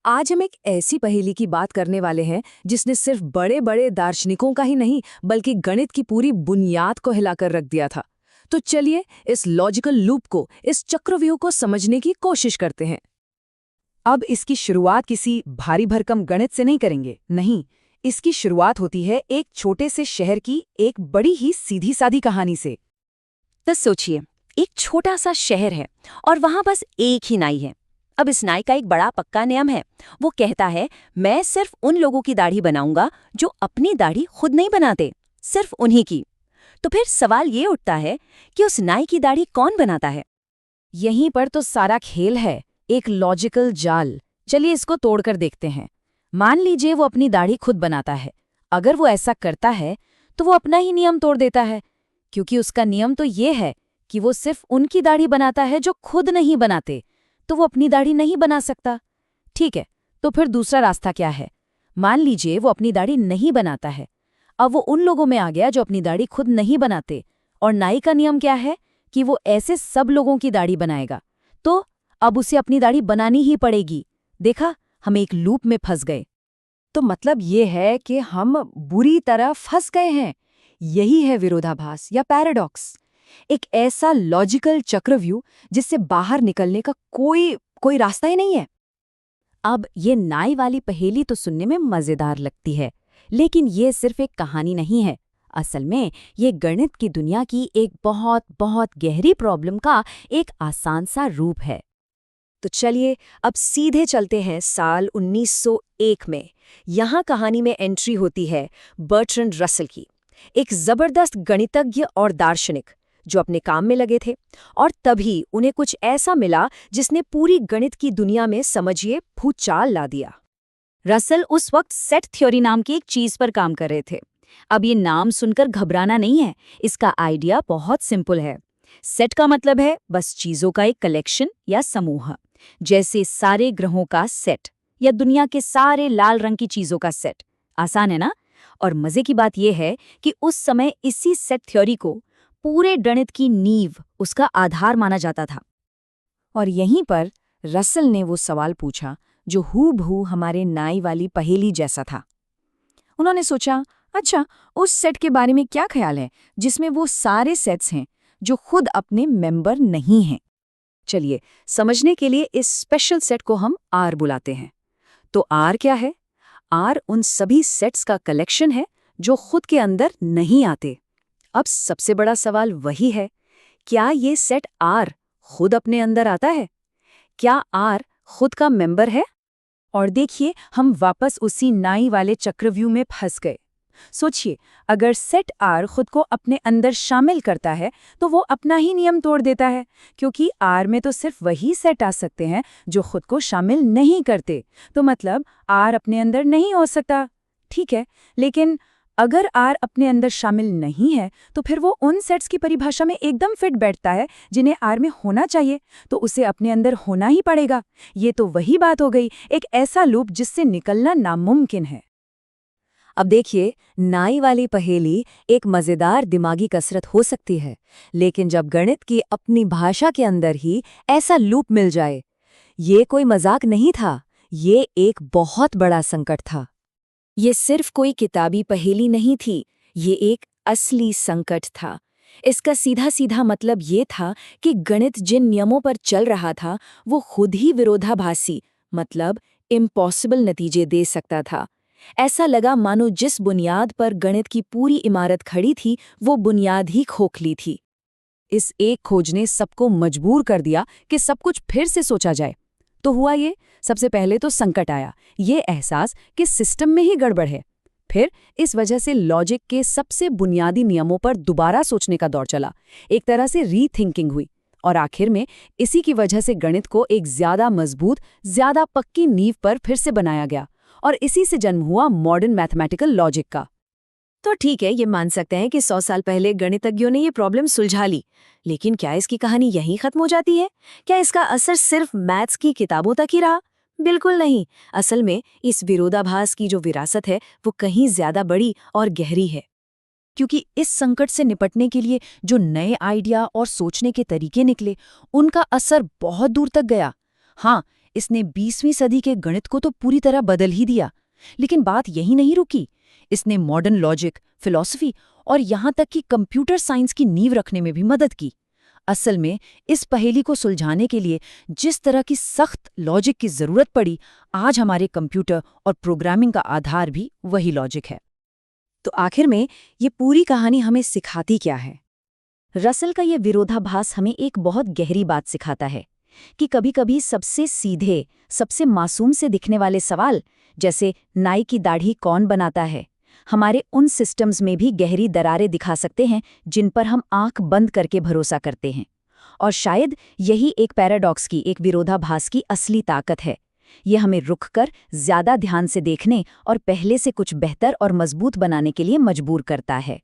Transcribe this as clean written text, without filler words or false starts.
आज हम एक ऐसी पहेली की बात करने वाले हैं जिसने सिर्फ बड़े बड़े दार्शनिकों का ही नहीं बल्कि गणित की पूरी बुनियाद को हिलाकर रख दिया था। तो चलिए इस लॉजिकल लूप को, इस चक्रव्यूह को समझने की कोशिश करते हैं। अब इसकी शुरुआत किसी भारी भरकम गणित से नहीं करेंगे, नहीं। इसकी शुरुआत होती है एक छोटे से शहर की एक बड़ी ही सीधी सादी कहानी से। तो सोचिए, एक छोटा सा शहर है और वहां बस एक ही नाई है। अब इस नाई का एक बड़ा पक्का नियम है। वो कहता है, मैं सिर्फ उन लोगों की दाढ़ी बनाऊंगा जो अपनी दाढ़ी खुद नहीं बनाते, सिर्फ उन्हीं की। तो फिर सवाल ये उठता है कि उस नाई की दाढ़ी कौन बनाता है? यहीं पर तो सारा खेल है, एक लॉजिकल जाल। चलिए इसको तोड़कर देखते हैं। मान लीजिए वो अपनी दाढ़ी खुद बनाता है। अगर वो ऐसा करता है तो वो अपना ही नियम तोड़ देता है, क्योंकि उसका नियम तो ये है कि वो सिर्फ उनकी दाढ़ी बनाता है जो खुद नहीं बनाते, तो वो अपनी दाढ़ी नहीं बना सकता। ठीक है, तो फिर दूसरा रास्ता क्या है? मान लीजिए वो अपनी दाढ़ी नहीं बनाता है। अब वो उन लोगों में आ गया जो अपनी दाढ़ी खुद नहीं बनाते, और नाई का नियम क्या है कि वो ऐसे सब लोगों की दाढ़ी बनाएगा। तो अब उसे अपनी दाढ़ी बनानी ही पड़ेगी। देखा, हम एक लूप में फंस गए। तो मतलब ये है कि हम बुरी तरह फंस गए हैं। यही है विरोधाभास या पैराडॉक्स, एक ऐसा लॉजिकल चक्रव्यूह जिससे बाहर निकलने का कोई रास्ता ही नहीं है। अब ये नाई वाली पहेली तो सुनने में मजेदार लगती है, लेकिन ये सिर्फ एक कहानी नहीं है। असल में ये गणित की दुनिया की एक बहुत बहुत गहरी प्रॉब्लम का एक आसान सा रूप है। तो चलिए अब सीधे चलते हैं साल 1901 में। यहाँ कहानी में एंट्री होती है बर्ट्रैंड रसल की, एक जबरदस्त गणितज्ञ और दार्शनिक जो अपने काम में लगे थे। और तभी उन्हें कुछ ऐसा मिला जिसने पूरी गणित की दुनिया में, समझिए, भूचाल ला दिया। रसल उस वक्त सेट थ्योरी नाम की एक चीज पर काम कर रहे थे। अब ये नाम सुनकर घबराना नहीं है, इसका आइडिया बहुत सिंपल है। सेट का मतलब है बस चीजों का एक कलेक्शन या समूह, जैसे सारे ग्रहों का सेट या दुनिया के सारे लाल रंग की चीजों का सेट। आसान है ना? और मजे की बात यह है कि उस समय इसी सेट थ्योरी को पूरे गणित की नींव, उसका आधार माना जाता था। और यहीं पर रसल ने वो सवाल पूछा जो हूबहू हमारे नाई वाली पहेली जैसा था। उन्होंने सोचा, अच्छा, उस सेट के बारे में क्या ख्याल है जिसमें वो सारे सेट्स हैं जो खुद अपने मेंबर नहीं हैं। चलिए समझने के लिए इस स्पेशल सेट को हम आर बुलाते हैं। तो आर क्या है? आर उन सभी सेट्स का कलेक्शन है जो खुद के अंदर नहीं आते। अब सबसे बड़ा सवाल वही है, क्या ये सेट आर खुद अपने अंदर आता है? क्या आर खुद का मेंबर है? और देखिए, हम वापस उसी नाई वाले चक्रव्यूह में फंस गए। सोचिए, अगर सेट आर खुद को अपने अंदर शामिल करता है तो वो अपना ही नियम तोड़ देता है, क्योंकि आर में तो सिर्फ वही सेट आ सकते हैं जो खुद को शामिल नहीं करते। तो मतलब आर अपने अंदर नहीं हो सकता। ठीक है, लेकिन अगर आर अपने अंदर शामिल नहीं है तो फिर वो उन सेट्स की परिभाषा में एकदम फिट बैठता है जिन्हें आर में होना चाहिए, तो उसे अपने अंदर होना ही पड़ेगा। ये तो वही बात हो गई, एक ऐसा लूप जिससे निकलना नामुमकिन है। अब देखिए, नाई वाली पहेली एक मजेदार दिमागी कसरत हो सकती है, लेकिन जब गणित की अपनी भाषा के अंदर ही ऐसा लूप मिल जाए, ये कोई मजाक नहीं था, ये एक बहुत बड़ा संकट था। ये सिर्फ कोई किताबी पहेली नहीं थी, ये एक असली संकट था। इसका सीधा सीधा मतलब ये था कि गणित जिन नियमों पर चल रहा था वो खुद ही विरोधाभासी, मतलब इम्पॉसिबल नतीजे दे सकता था। ऐसा लगा मानो जिस बुनियाद पर गणित की पूरी इमारत खड़ी थी वो बुनियाद ही खोखली थी। इस एक खोज ने सबको मजबूर कर दिया कि सब कुछ फिर से सोचा जाए। तो हुआ ये, सबसे पहले तो संकट आया, ये एहसास कि सिस्टम में ही गड़बड़ है। फिर इस वजह से लॉजिक के सबसे बुनियादी नियमों पर दोबारा सोचने का दौर चला, एक तरह से रीथिंकिंग हुई। और आखिर में इसी की वजह से गणित को एक ज्यादा मजबूत, ज्यादा पक्की नींव पर फिर से बनाया गया, और इसी से जन्म हुआ मॉडर्न मैथमेटिकल लॉजिक का। तो ठीक है, ये मान सकते हैं कि 100 साल पहले गणितज्ञों ने ये प्रॉब्लम सुलझा ली, लेकिन क्या इसकी कहानी यहीं खत्म हो जाती है? क्या इसका असर सिर्फ मैथ्स की किताबों तक ही रहा? बिल्कुल नहीं। असल में इस विरोधाभास की जो विरासत है वो कहीं ज्यादा बड़ी और गहरी है। क्योंकि इस संकट से निपटने के लिए जो नए आइडिया और सोचने के तरीके निकले, उनका असर बहुत दूर तक गया। हाँ, इसने 20वीं सदी के गणित को तो पूरी तरह बदल ही दिया। लेकिन बात यही नहीं रुकी। इसने मॉडर्न लॉजिक, फिलॉसफी और यहाँ तक कि कंप्यूटर साइंस की नींव रखने में भी मदद की। असल में इस पहेली को सुलझाने के लिए जिस तरह की सख्त लॉजिक की जरूरत पड़ी, आज हमारे कंप्यूटर और प्रोग्रामिंग का आधार भी वही लॉजिक है। तो आखिर में ये पूरी कहानी हमें सिखाती क्या है? रसल का ये विरोधाभास हमें एक बहुत गहरी बात सिखाता है कि कभी-कभी सबसे सीधे, सबसे मासूम से दिखने वाले सवाल, जैसे नाई की दाढ़ी कौन बनाता है, हमारे उन सिस्टम्स में भी गहरी दरारें दिखा सकते हैं जिन पर हम आंख बंद करके भरोसा करते हैं। और शायद यही एक पैराडॉक्स की, एक विरोधाभास की असली ताकत है। ये हमें रुककर ज्यादा ध्यान से देखने और पहले से कुछ बेहतर और मजबूत बनाने के लिए मजबूर करता है।